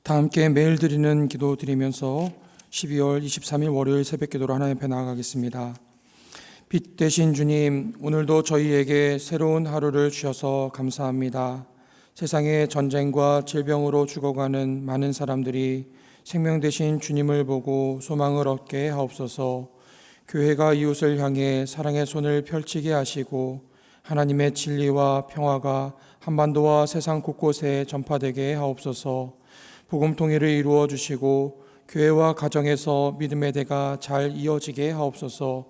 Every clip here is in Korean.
다 함께 매일 드리는 기도 드리면서 12월 23일 월요일 새벽기도로 하나님 앞에 나아가겠습니다. 빛 되신 주님, 오늘도 저희에게 새로운 하루를 주셔서 감사합니다. 세상의 전쟁과 질병으로 죽어가는 많은 사람들이 생명 되신 주님을 보고 소망을 얻게 하옵소서. 교회가 이웃을 향해 사랑의 손을 펼치게 하시고 하나님의 진리와 평화가 한반도와 세상 곳곳에 전파되게 하옵소서. 복음 통일을 이루어 주시고 교회와 가정에서 믿음의 대가 잘 이어지게 하옵소서.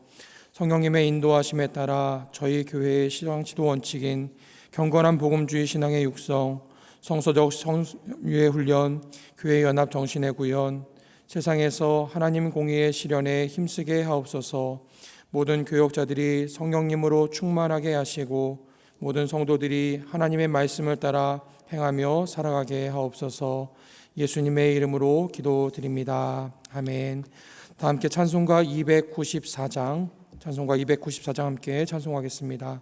성령님의 인도하심에 따라 저희 교회의 신앙 지도 원칙인 경건한 복음주의 신앙의 육성, 성서적 성유의 훈련, 교회 연합 정신의 구현, 세상에서 하나님 공의의 실현에 힘쓰게 하옵소서. 모든 교역자들이 성령님으로 충만하게 하시고 모든 성도들이 하나님의 말씀을 따라 행하며 살아가게 하옵소서. 예수님의 이름으로 기도드립니다. 아멘. 다 함께 찬송가 294장 함께 찬송하겠습니다.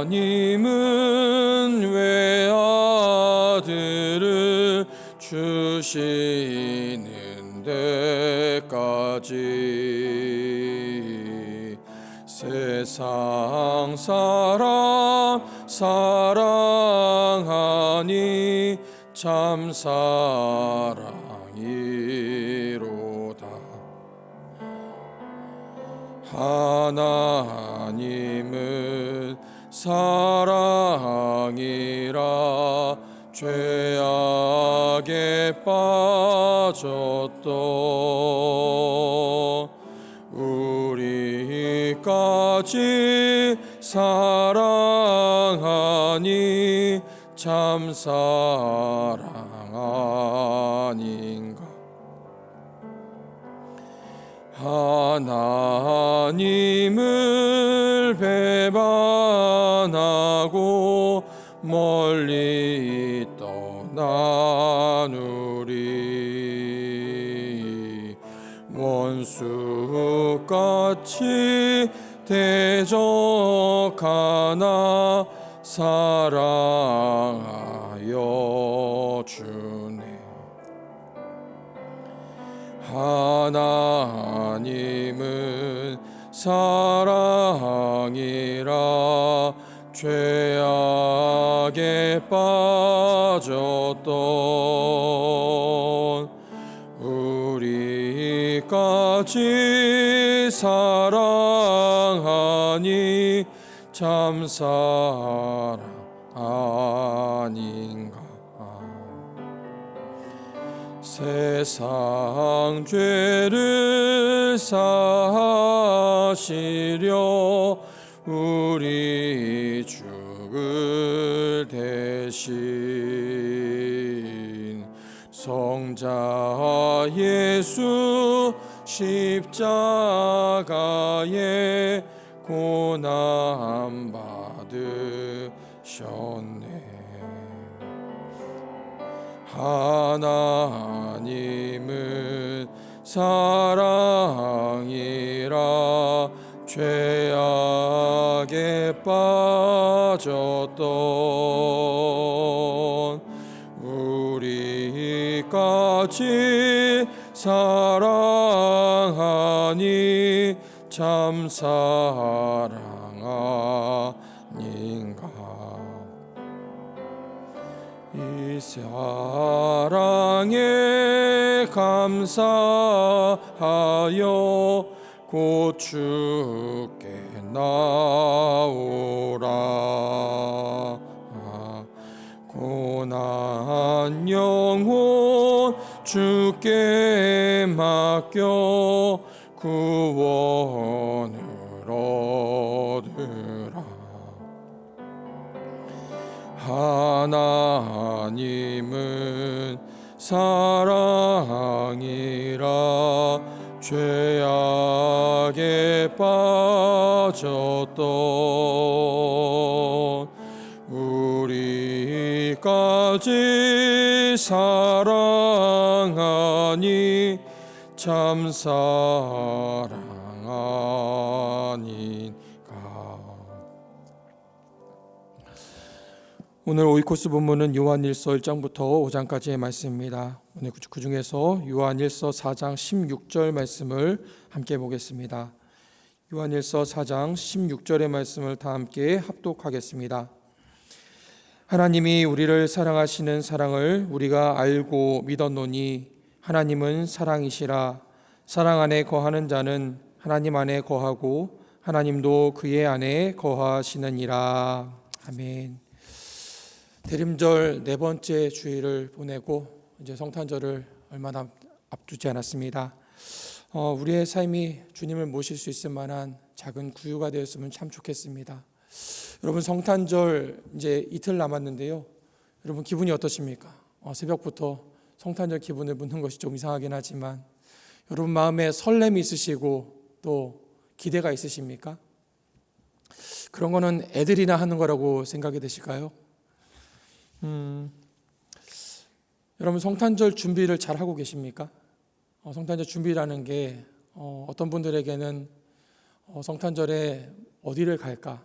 하나님은 외아들을 주시는 데까지 세상 사람 사랑하니 참 사랑이로다. 하나님은 사랑이라 죄악에 빠졌던 우리까지 사랑하니 참 사랑 아닌가. 하나님을 배반하고 멀리 떠난 우리 원수같이 대적하나 사랑하여 주네. 하나님은 사랑이라 죄악에 빠졌던 우리까지 사랑하니 참 사랑 아닌가. 세상 죄를 사하시려 우리 죽을 대신 성자 예수 십자가에 고난 받으셨네. 하나님은 사랑이라 죄악에 빠졌던 우리까지 사랑하니 참 사랑 아닌가. 이 사랑에 감사하여 곧 주께 나오라. 고난 영혼 주께 맡겨 구원을 얻으라. 하나님은 사랑이라 죄악에 빠졌던 끝까지 사랑하니 참 사랑 아닌가. 오늘 오이코스 본문은 요한일서 1장부터 5장까지의 말씀입니다. 오늘 그 중에서 요한일서 4장 16절 말씀을 함께 보겠습니다. 요한일서 4장 16절의 말씀을 다 함께 합독하겠습니다. 하나님이 우리를 사랑하시는 사랑을 우리가 알고 믿었노니 하나님은 사랑이시라. 사랑 안에 거하는 자는 하나님 안에 거하고 하나님도 그의 안에 거하시느니라. 아멘. 대림절 네 번째 주일을 보내고 이제 성탄절을 얼마 앞두지 않았습니다. 우리의 삶이 주님을 모실 수 있을 만한 작은 구유가 되었으면 참 좋겠습니다. 여러분, 성탄절 이제 이틀 남았는데요. 여러분 기분이 어떠십니까? 새벽부터 성탄절 기분을 묻는 것이 좀 이상하긴 하지만 여러분 마음에 설렘이 있으시고 또 기대가 있으십니까? 그런 거는 애들이나 하는 거라고 생각이 되실까요? 여러분 성탄절 준비를 잘 하고 계십니까? 성탄절 준비라는 게 어떤 분들에게는 성탄절에 어디를 갈까,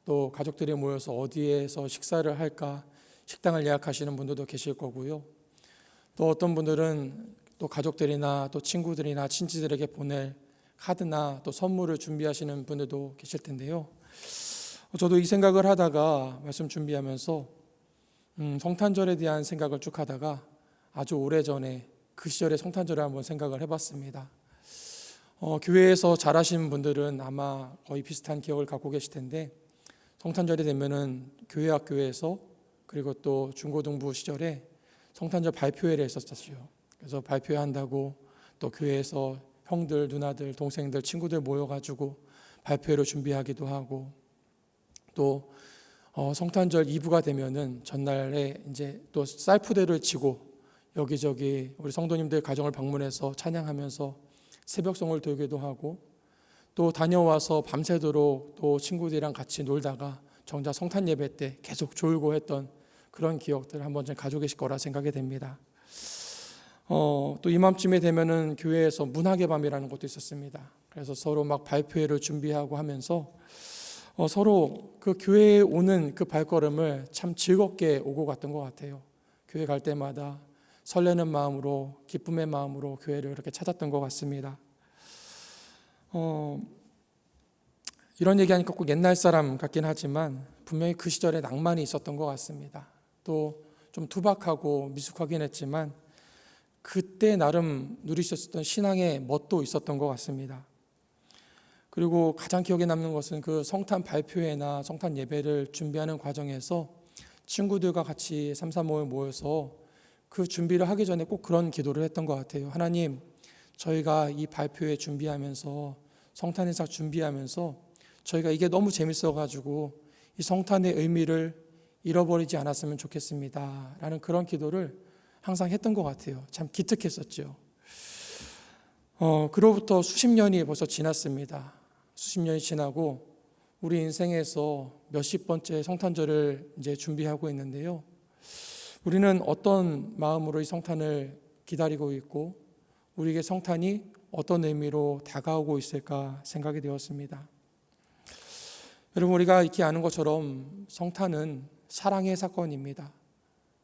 또 가족들이 모여서 어디에서 식사를 할까, 식당을 예약하시는 분들도 계실 거고요. 또 어떤 분들은 또 가족들이나 또 친구들이나 친지들에게 보낼 카드나 또 선물을 준비하시는 분들도 계실 텐데요. 저도 이 생각을 하다가 말씀 준비하면서 성탄절에 대한 생각을 쭉 하다가 아주 오래전에 그 시절의 성탄절을 한번 생각을 해봤습니다. 교회에서 자라신 분들은 아마 거의 비슷한 기억을 갖고 계실 텐데 성탄절이 되면은 교회 학교에서 그리고 또 중고등부 시절에 성탄절 발표회를 했었어요. 그래서 발표한다고 또 교회에서 형들, 누나들, 동생들, 친구들 모여가지고 발표회를 준비하기도 하고 또 성탄절 이브가 되면은 전날에 이제 또 쌀푸대를 치고 여기저기 우리 성도님들 가정을 방문해서 찬양하면서 새벽송을 돌기도 하고 또 다녀와서 밤새도록 또 친구들이랑 같이 놀다가 정작 성탄 예배 때 계속 졸고 했던 그런 기억들 한번 좀 가지고 계실 거라 생각이 됩니다. 또 이맘쯤에 되면은 교회에서 문학의 밤이라는 것도 있었습니다. 그래서 서로 막 발표회를 준비하고 하면서 서로 그 교회에 오는 그 발걸음을 참 즐겁게 오고 갔던 것 같아요. 교회 갈 때마다 설레는 마음으로, 기쁨의 마음으로 교회를 이렇게 찾았던 것 같습니다. 이런 얘기하니까 꼭 옛날 사람 같긴 하지만 분명히 그 시절에 낭만이 있었던 것 같습니다. 또 좀 투박하고 미숙하긴 했지만 그때 나름 누리셨던 신앙의 멋도 있었던 것 같습니다. 그리고 가장 기억에 남는 것은 그 성탄 발표회나 성탄 예배를 준비하는 과정에서 친구들과 같이 삼삼오오 모여서 그 준비를 하기 전에 꼭 그런 기도를 했던 것 같아요. 하나님, 저희가 이 발표회 준비하면서 성탄 행사 준비하면서 저희가 이게 너무 재밌어가지고 이 성탄의 의미를 잃어버리지 않았으면 좋겠습니다 라는 그런 기도를 항상 했던 것 같아요. 참 기특했었죠. 그로부터 수십 년이 벌써 지났습니다. 수십 년이 지나고 우리 인생에서 몇십 번째 성탄절을 이제 준비하고 있는데요. 우리는 어떤 마음으로 이 성탄을 기다리고 있고 우리에게 성탄이 어떤 의미로 다가오고 있을까 생각이 되었습니다. 여러분, 우리가 익히 아는 것처럼 성탄은 사랑의 사건입니다.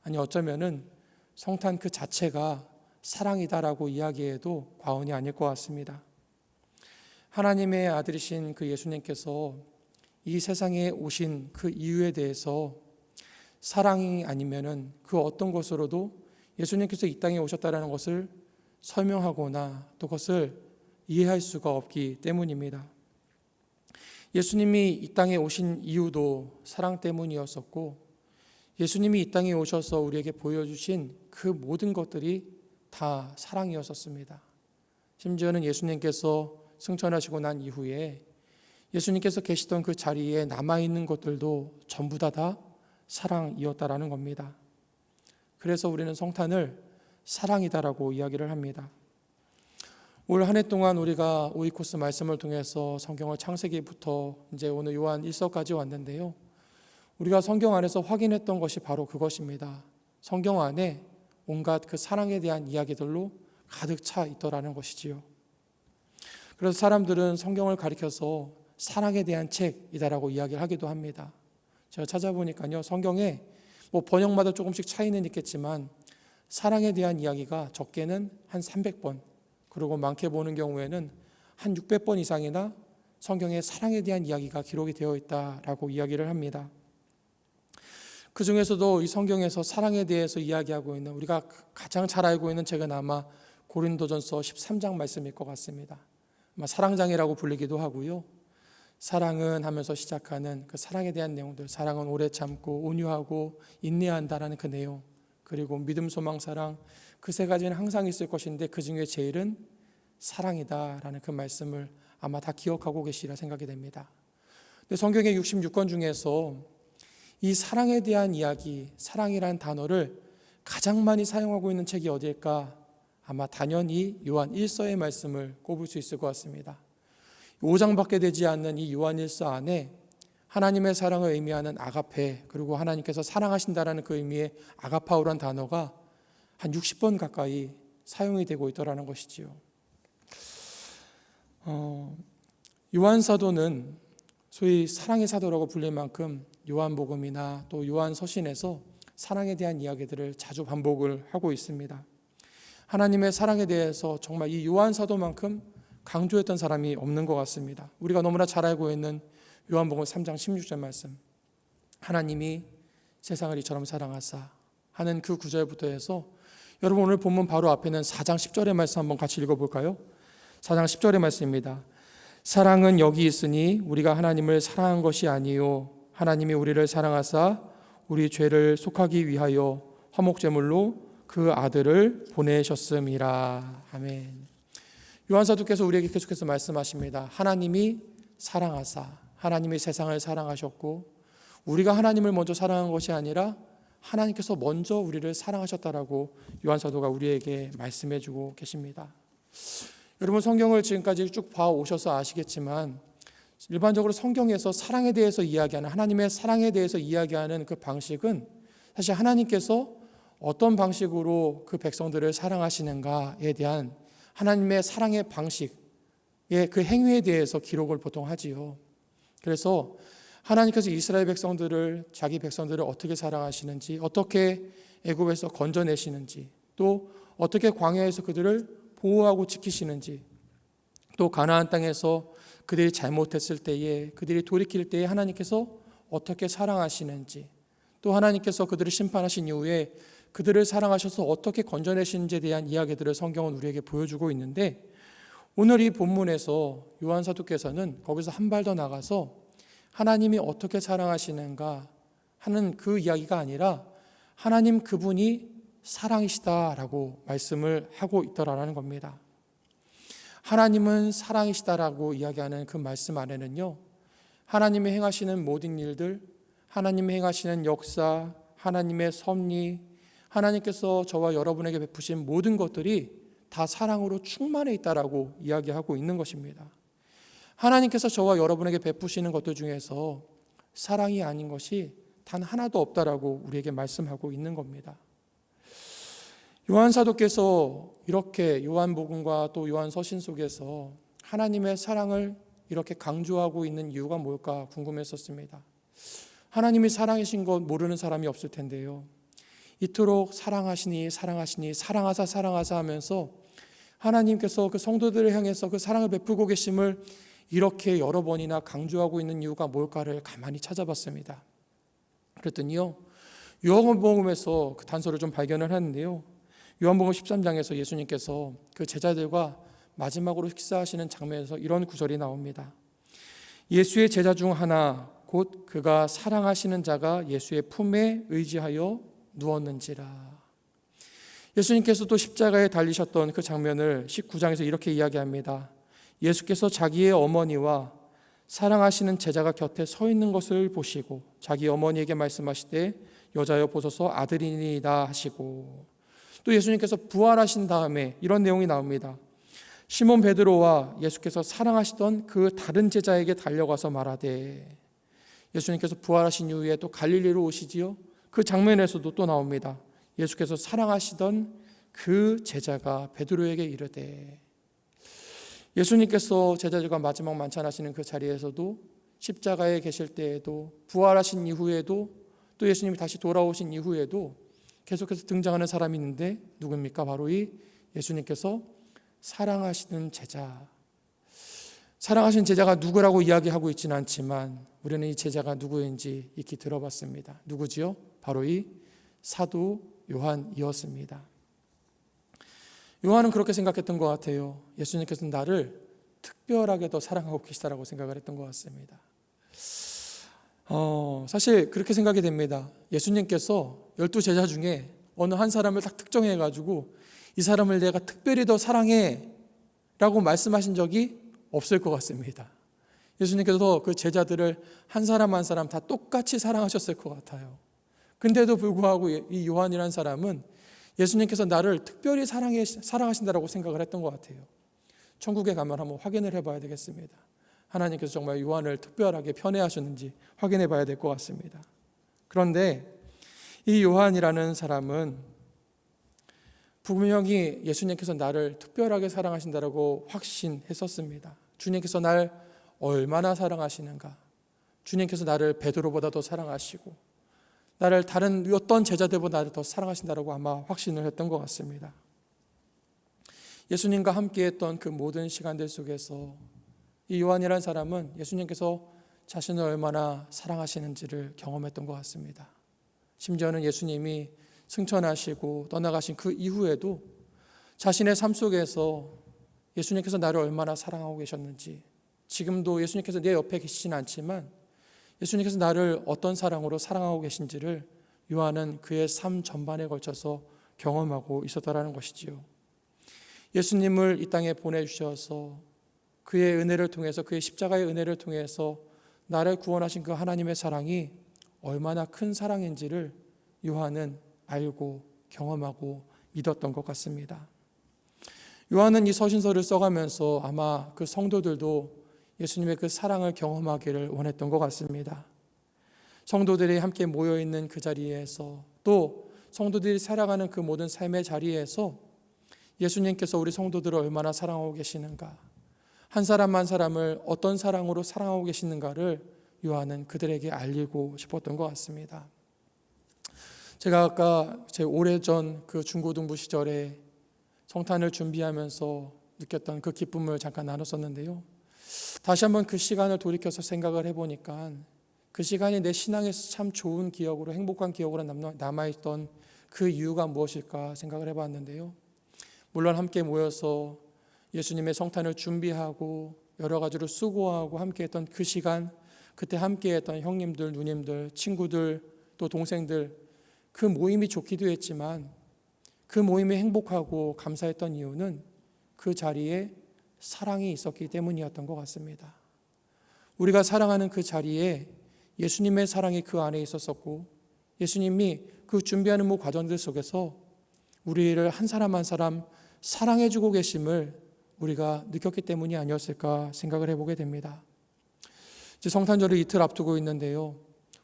아니 어쩌면은 성탄 그 자체가 사랑이다라고 이야기해도 과언이 아닐 것 같습니다. 하나님의 아들이신 그 예수님께서 이 세상에 오신 그 이유에 대해서 사랑이 아니면은 그 어떤 것으로도 예수님께서 이 땅에 오셨다라는 것을 설명하거나 또 그것을 이해할 수가 없기 때문입니다. 예수님이 이 땅에 오신 이유도 사랑 때문이었었고 예수님이 이 땅에 오셔서 우리에게 보여주신 그 모든 것들이 다 사랑이었었습니다. 심지어는 예수님께서 승천하시고 난 이후에 예수님께서 계시던 그 자리에 남아있는 것들도 전부 다 사랑이었다라는 겁니다. 그래서 우리는 성탄을 사랑이다라고 이야기를 합니다. 올 한 해 동안 우리가 오이코스 말씀을 통해서 성경을 창세기부터 이제 오늘 요한 1서까지 왔는데요. 우리가 성경 안에서 확인했던 것이 바로 그것입니다. 성경 안에 온갖 그 사랑에 대한 이야기들로 가득 차 있더라는 것이지요. 그래서 사람들은 성경을 가리켜서 사랑에 대한 책이다라고 이야기를 하기도 합니다. 제가 찾아보니까요, 성경에 번역마다 조금씩 차이는 있겠지만 사랑에 대한 이야기가 적게는 한 300번, 그리고 많게 보는 경우에는 한 600번 이상이나 성경에 사랑에 대한 이야기가 기록이 되어 있다라고 이야기를 합니다. 그 중에서도 이 성경에서 사랑에 대해서 이야기하고 있는, 우리가 가장 잘 알고 있는 책은 아마 고린도전서 13장 말씀일 것 같습니다. 아마 사랑장이라고 불리기도 하고요. 사랑은 하면서 시작하는 그 사랑에 대한 내용들, 사랑은 오래 참고 온유하고 인내한다라는 그 내용, 그리고 믿음, 소망, 사랑, 그 세 가지는 항상 있을 것인데 그 중에 제일은 사랑이다라는 그 말씀을 아마 다 기억하고 계시리라 생각이 됩니다. 근데 성경의 66권 중에서 이 사랑에 대한 이야기, 사랑이라는 단어를 가장 많이 사용하고 있는 책이 어디일까? 아마 단연히 요한 1서의 말씀을 꼽을 수 있을 것 같습니다. 5장밖에 되지 않는 이 요한 1서 안에 하나님의 사랑을 의미하는 아가페, 그리고 하나님께서 사랑하신다라는 그 의미의 아가파오라는 단어가 한 60번 가까이 사용이 되고 있더라는 것이지요. 요한 사도는 소위 사랑의 사도라고 불릴 만큼 요한복음이나 또 요한 서신에서 사랑에 대한 이야기들을 자주 반복을 하고 있습니다. 하나님의 사랑에 대해서 정말 이 요한 사도만큼 강조했던 사람이 없는 것 같습니다. 우리가 너무나 잘 알고 있는 요한복음 3장 16절 말씀, 하나님이 세상을 이처럼 사랑하사 하는 그 구절부터 해서, 여러분 오늘 본문 바로 앞에는 4장 10절의 말씀 한번 같이 읽어볼까요? 4장 10절의 말씀입니다. 사랑은 여기 있으니 우리가 하나님을 사랑한 것이 아니요 하나님이 우리를 사랑하사 우리 죄를 속하기 위하여 화목제물로 그 아들을 보내셨음이라. 아멘. 요한사도께서 우리에게 계속해서 말씀하십니다. 하나님이 사랑하사, 하나님이 세상을 사랑하셨고 우리가 하나님을 먼저 사랑한 것이 아니라 하나님께서 먼저 우리를 사랑하셨다라고 요한사도가 우리에게 말씀해주고 계십니다. 여러분 성경을 지금까지 쭉 봐오셔서 아시겠지만 일반적으로 성경에서 사랑에 대해서 이야기하는, 하나님의 사랑에 대해서 이야기하는 그 방식은 사실 하나님께서 어떤 방식으로 그 백성들을 사랑하시는가에 대한 하나님의 사랑의 방식의 그 행위에 대해서 기록을 보통 하지요. 그래서 하나님께서 이스라엘 백성들을, 자기 백성들을 어떻게 사랑하시는지, 어떻게 애굽에서 건져내시는지, 또 어떻게 광야에서 그들을 보호하고 지키시는지, 또 가나안 땅에서 그들이 잘못했을 때에, 그들이 돌이킬 때에 하나님께서 어떻게 사랑하시는지, 또 하나님께서 그들을 심판하신 이후에 그들을 사랑하셔서 어떻게 건져내시는지에 대한 이야기들을 성경은 우리에게 보여주고 있는데, 오늘 이 본문에서 요한 사도께서는 거기서 한 발 더 나가서 하나님이 어떻게 사랑하시는가 하는 그 이야기가 아니라 하나님 그분이 사랑이시다라고 말씀을 하고 있더라라는 겁니다. 하나님은 사랑이시다라고 이야기하는 그 말씀 안에는요, 하나님이 행하시는 모든 일들, 하나님이 행하시는 역사, 하나님의 섭리, 하나님께서 저와 여러분에게 베푸신 모든 것들이 다 사랑으로 충만해 있다라고 이야기하고 있는 것입니다. 하나님께서 저와 여러분에게 베푸시는 것들 중에서 사랑이 아닌 것이 단 하나도 없다라고 우리에게 말씀하고 있는 겁니다. 요한 사도께서 이렇게 요한복음과 또 요한 서신 속에서 하나님의 사랑을 이렇게 강조하고 있는 이유가 뭘까 궁금했었습니다. 하나님이 사랑이신 것 모르는 사람이 없을 텐데요. 이토록 사랑하시니 사랑하시니 사랑하사 사랑하사 하면서 하나님께서 그 성도들을 향해서 그 사랑을 베풀고 계심을 이렇게 여러 번이나 강조하고 있는 이유가 뭘까를 가만히 찾아봤습니다. 그랬더니요, 요한복음에서 그 단서를 좀 발견을 하는데요, 요한복음 13장에서 예수님께서 그 제자들과 마지막으로 식사하시는 장면에서 이런 구절이 나옵니다. 예수의 제자 중 하나 곧 그가 사랑하시는 자가 예수의 품에 의지하여 누웠는지라. 예수님께서도 십자가에 달리셨던 그 장면을 19장에서 이렇게 이야기합니다. 예수께서 자기의 어머니와 사랑하시는 제자가 곁에 서 있는 것을 보시고 자기 어머니에게 말씀하시되 여자여 보소서 아들이니이다 하시고, 또 예수님께서 부활하신 다음에 이런 내용이 나옵니다. 시몬 베드로와 예수께서 사랑하시던 그 다른 제자에게 달려가서 말하되, 예수님께서 부활하신 이후에 또 갈릴리로 오시지요. 그 장면에서도 또 나옵니다. 예수께서 사랑하시던 그 제자가 베드로에게 이르되, 예수님께서 제자들과 마지막 만찬하시는 그 자리에서도, 십자가에 계실 때에도, 부활하신 이후에도, 또 예수님이 다시 돌아오신 이후에도 계속해서 등장하는 사람이 있는데 누굽니까? 바로 이 예수님께서 사랑하시는 제자. 사랑하시는 제자가 누구라고 이야기하고 있지는 않지만 우리는 이 제자가 누구인지 익히 들어봤습니다. 누구지요? 바로 이 사도 요한이었습니다. 요한은 그렇게 생각했던 것 같아요. 예수님께서는 나를 특별하게 더 사랑하고 계시다라고 생각을 했던 것 같습니다. 사실 그렇게 생각이 됩니다. 예수님께서 12제자 중에 어느 한 사람을 딱 특정해가지고 이 사람을 내가 특별히 더 사랑해 라고 말씀하신 적이 없을 것 같습니다. 예수님께서 그 제자들을 한 사람 한 사람 다 똑같이 사랑하셨을 것 같아요. 근데도 불구하고 이 요한이라는 사람은 예수님께서 나를 특별히 사랑하신다라고 생각을 했던 것 같아요. 천국에 가면 한번 확인을 해봐야 되겠습니다. 하나님께서 정말 요한을 특별하게 편애하셨는지 확인해 봐야 될 것 같습니다. 그런데 이 요한이라는 사람은 분명히 예수님께서 나를 특별하게 사랑하신다라고 확신했었습니다. 주님께서 날 얼마나 사랑하시는가, 주님께서 나를 베드로보다 더 사랑하시고 나를 다른 어떤 제자들보다 나를 더 사랑하신다라고 아마 확신을 했던 것 같습니다. 예수님과 함께했던 그 모든 시간들 속에서 이 요한이라는 사람은 예수님께서 자신을 얼마나 사랑하시는지를 경험했던 것 같습니다. 심지어는 예수님이 승천하시고 떠나가신 그 이후에도 자신의 삶 속에서 예수님께서 나를 얼마나 사랑하고 계셨는지, 지금도 예수님께서 내 옆에 계시진 않지만 예수님께서 나를 어떤 사랑으로 사랑하고 계신지를 요한은 그의 삶 전반에 걸쳐서 경험하고 있었다라는 것이지요. 예수님을 이 땅에 보내주셔서 그의 은혜를 통해서, 그의 십자가의 은혜를 통해서 나를 구원하신 그 하나님의 사랑이 얼마나 큰 사랑인지를 요한은 알고 경험하고 믿었던 것 같습니다. 요한은 이 서신서를 써가면서 아마 그 성도들도 예수님의 그 사랑을 경험하기를 원했던 것 같습니다. 성도들이 함께 모여있는 그 자리에서, 또 성도들이 살아가는 그 모든 삶의 자리에서 예수님께서 우리 성도들을 얼마나 사랑하고 계시는가, 한 사람 한 사람을 어떤 사랑으로 사랑하고 계시는가를 요한은 그들에게 알리고 싶었던 것 같습니다. 제가 아까 제 오래전 그 중고등부 시절에 성탄을 준비하면서 느꼈던 그 기쁨을 잠깐 나눴었는데요. 다시 한번 그 시간을 돌이켜서 생각을 해보니까 그 시간이 내 신앙에서 참 좋은 기억으로, 행복한 기억으로 남아있던 그 이유가 무엇일까 생각을 해봤는데요. 물론 함께 모여서 예수님의 성탄을 준비하고 여러 가지로 수고하고 함께했던 그 시간, 그때 함께했던 형님들, 누님들, 친구들, 또 동생들, 그 모임이 좋기도 했지만 그 모임이 행복하고 감사했던 이유는 그 자리에 사랑이 있었기 때문이었던 것 같습니다. 우리가 사랑하는 그 자리에 예수님의 사랑이 그 안에 있었었고, 예수님이 그 준비하는 모든 과정들 속에서 우리를 한 사람 한 사람 사랑해주고 계심을 우리가 느꼈기 때문이 아니었을까 생각을 해보게 됩니다. 이제 성탄절을 이틀 앞두고 있는데요.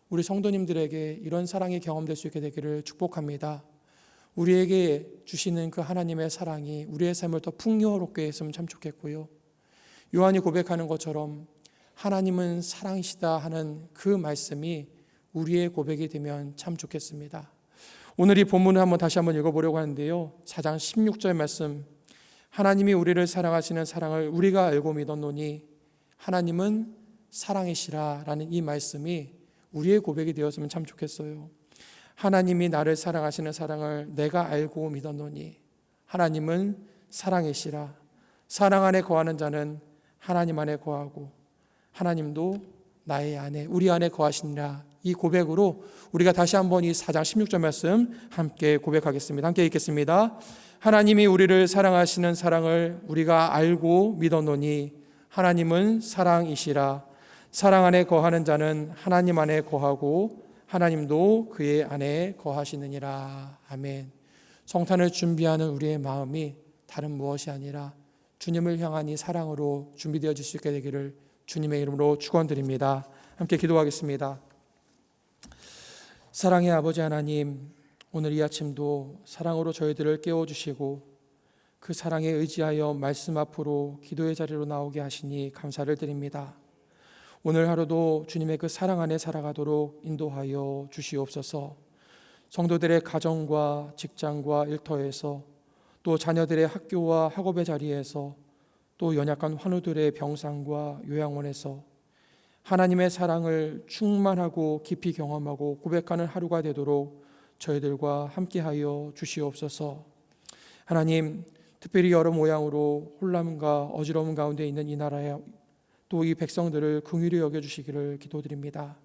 우리 성도님들에게 이런 사랑이 경험될 수 있게 되기를 축복합니다. 우리에게 주시는 그 하나님의 사랑이 우리의 삶을 더 풍요롭게 했으면 참 좋겠고요. 요한이 고백하는 것처럼 하나님은 사랑이시다 하는 그 말씀이 우리의 고백이 되면 참 좋겠습니다. 오늘 이 본문을 다시 한번 읽어보려고 하는데요. 4장 16절 말씀, 하나님이 우리를 사랑하시는 사랑을 우리가 알고 믿었노니 하나님은 사랑이시라 라는 이 말씀이 우리의 고백이 되었으면 참 좋겠어요. 하나님이 나를 사랑하시는 사랑을 내가 알고 믿었노니 하나님은 사랑이시라. 사랑 안에 거하는 자는 하나님 안에 거하고 하나님도 나의 안에, 우리 안에 거하시니라. 이 고백으로 우리가 다시 한번 이 4장 16절 말씀 함께 고백하겠습니다. 함께 읽겠습니다. 하나님이 우리를 사랑하시는 사랑을 우리가 알고 믿었노니 하나님은 사랑이시라. 사랑 안에 거하는 자는 하나님 안에 거하고 하나님도 그의 안에 거하시느니라. 아멘. 성탄을 준비하는 우리의 마음이 다른 무엇이 아니라 주님을 향한 이 사랑으로 준비되어질 수 있게 되기를 주님의 이름으로 축원드립니다. 함께 기도하겠습니다. 사랑의 아버지 하나님, 오늘 이 아침도 사랑으로 저희들을 깨워주시고 그 사랑에 의지하여 말씀 앞으로 기도의 자리로 나오게 하시니 감사를 드립니다. 오늘 하루도 주님의 그 사랑 안에 살아가도록 인도하여 주시옵소서. 성도들의 가정과 직장과 일터에서, 또 자녀들의 학교와 학업의 자리에서, 또 연약한 환우들의 병상과 요양원에서 하나님의 사랑을 충만하고 깊이 경험하고 고백하는 하루가 되도록 저희들과 함께하여 주시옵소서. 하나님, 특별히 여러 모양으로 혼란과 어지러움 가운데 있는 이 나라에 또 이 백성들을 긍휼히 여겨주시기를 기도드립니다.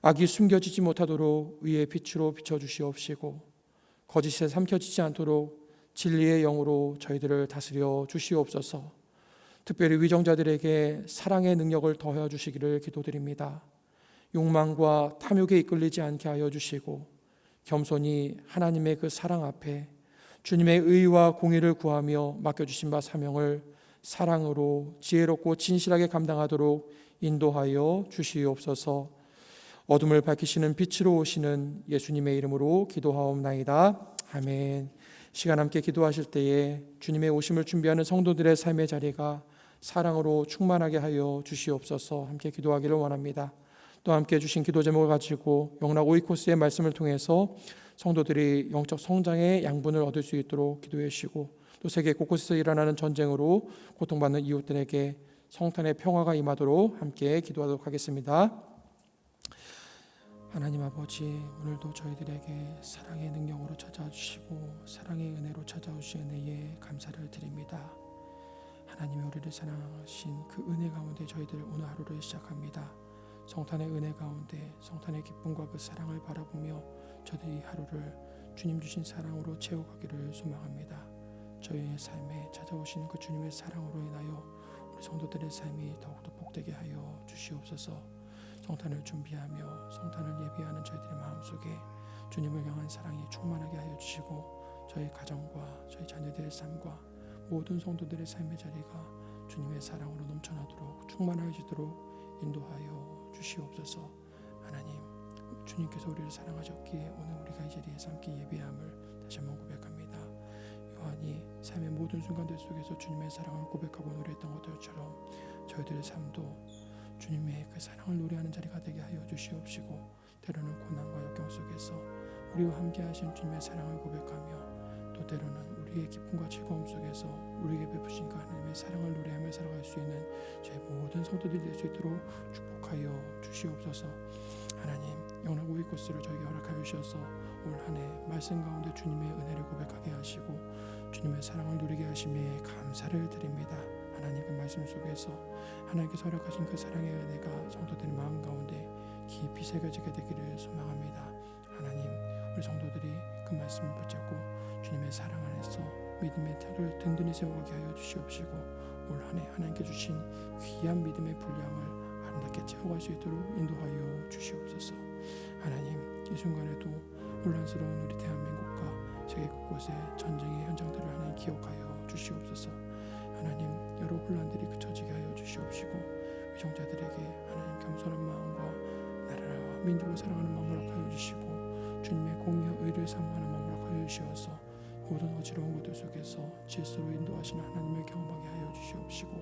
악이 숨겨지지 못하도록 의의 빛으로 비춰주시옵시고 거짓에 삼켜지지 않도록 진리의 영으로 저희들을 다스려 주시옵소서. 특별히 위정자들에게 사랑의 능력을 더하여 주시기를 기도드립니다. 욕망과 탐욕에 이끌리지 않게 하여 주시고 겸손히 하나님의 그 사랑 앞에 주님의 의와 공의를 구하며 맡겨주신 바 사명을 사랑으로 지혜롭고 진실하게 감당하도록 인도하여 주시옵소서. 어둠을 밝히시는 빛으로 오시는 예수님의 이름으로 기도하옵나이다. 아멘. 시간 함께 기도하실 때에 주님의 오심을 준비하는 성도들의 삶의 자리가 사랑으로 충만하게 하여 주시옵소서. 함께 기도하기를 원합니다. 또 함께 주신 기도 제목을 가지고 영락 오이코스의 말씀을 통해서 성도들이 영적 성장의 양분을 얻을 수 있도록 기도해 주시고, 또 세계 곳곳에서 일어나는 전쟁으로 고통받는 이웃들에게 성탄의 평화가 임하도록 함께 기도하도록 하겠습니다. 하나님 아버지, 오늘도 저희들에게 사랑의 능력으로 찾아주시고 사랑의 은혜로 찾아오신 은혜에 감사를 드립니다. 하나님이 우리를 사랑하신 그 은혜 가운데 저희들 오늘 하루를 시작합니다. 성탄의 은혜 가운데 성탄의 기쁨과 그 사랑을 바라보며 저희들이 하루를 주님 주신 사랑으로 채워가기를 소망합니다. 저희의 삶에 찾아오시는 그 주님의 사랑으로 인하여 우리 성도들의 삶이 더욱더 복되게 하여 주시옵소서. 성탄을 준비하며 성탄을 예비하는 저희들의 마음속에 주님을 향한 사랑이 충만하게 하여 주시고 저희 가정과 저희 자녀들의 삶과 모든 성도들의 삶의 자리가 주님의 사랑으로 넘쳐나도록 충만하여지도록 인도하여 주시옵소서. 하나님, 주님께서 우리를 사랑하셨기에 오늘 우리가 이 자리에서 함께 예배함을 다시 한번 고백합니다. 요한이 삶의 모든 순간들 속에서 주님의 사랑을 고백하고 노래했던 것들처럼 저희들의 삶도 주님의 그 사랑을 노래하는 자리가 되게 하여 주시옵시고, 때로는 고난과 역경 속에서 우리와 함께 하신 주님의 사랑을 고백하며 또 때로는 우리의 기쁨과 즐거움 속에서 우리에게 베푸신 그 하나님의 사랑을 노래하며 살아갈 수 있는 저희 모든 성도들이 될 수 있도록 축복하여 주시옵소서. 하나님, 영락 오이코스를 저에게 허락하여 주셔서 올 한 해 말씀 가운데 주님의 은혜를 고백하게 하시고 주님의 사랑을 누리게 하심에 감사를 드립니다. 하나님, 그 말씀 속에서 하나님께서 허락하신 그 사랑의 은혜가 성도들의 마음 가운데 깊이 새겨지게 되기를 소망합니다. 하나님, 우리 성도들이 그 말씀을 붙잡고 주님의 사랑 안에서 믿음의 탑을 든든히 세워가게 하여 주시옵시고 올 한 해 하나님께 주신 귀한 믿음의 분량을 아름답게 채워갈 수 있도록 인도하여 주시옵소서. 하나님, 이 순간에도 혼란스러운 우리 대한민국과 세계 곳곳의 전쟁의 현장들을 하나님 기억하여 주시옵소서. 하나님, 여러 혼란들이 그쳐지게 하여 주시옵시고 위정자들에게 하나님 겸손한 마음과 나라와 민족을 사랑하는 마음을 허락하여 주시고 주님의 공의와 의를 사모하는 마음을 허락하여 주시어서 모든 어지러운 것들 속에서 질서로 인도하시는 하나님을 경험하게 하여 주시옵시고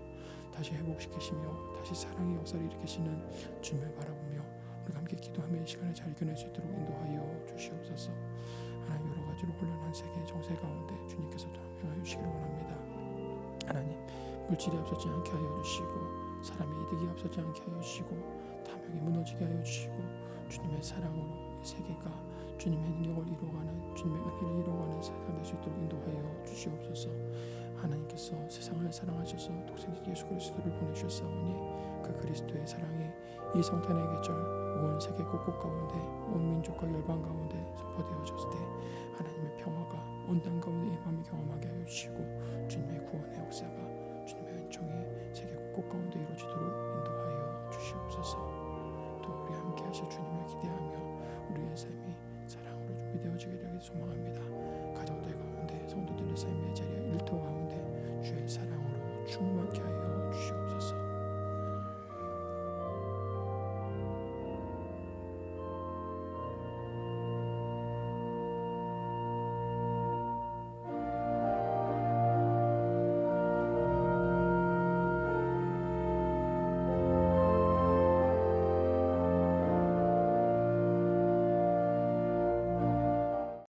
다시 회복시키시며 다시 사랑의 역사를 일으키시는 주님을 바라보며 우리가 함께 기도하며 이 시간을 잘 이겨낼 수 있도록 인도하여 주시옵소서. 하나님, 여러 가지로 혼란한 세계 정세 가운데 주님께서 동행하여 주시기를 원합니다. 하나님, 물질이 앞서지 않게 하여 주시고 사람의 이득이 앞서지 않게 하여 주시고 탐욕이 무너지게 하여 주시고 주님의 사랑으로 이 세계가 주님의 능력을 이루어가는 주님의 은혜를 이루어가는 세상 될 수 있도록 인도하여 주시옵소서. 하나님께서 세상을 사랑하셔서 독생자 예수 그리스도를 보내주셨사오니 그 그리스도의 사랑이 이 성탄의 계절 온 세계 곳곳 가운데 온 민족과 열방 가운데 선포되어졌을 때 하나님의 평화가 온 땅 가운데 임함을 경험하게 하여 주시고 주님의 구원의 역사가 주님의 은총이 세계 곳곳 가운데 이루어지도록 인도하여 주시옵소서. 또 우리 함께 하실 주님을 기대하며 우리의 삶이 사랑으로 준비되어지기를 소망합니다. 가정들 가운데 성도들의 삶의 자리와 일터 가운데 주의 사랑으로 충만케 하여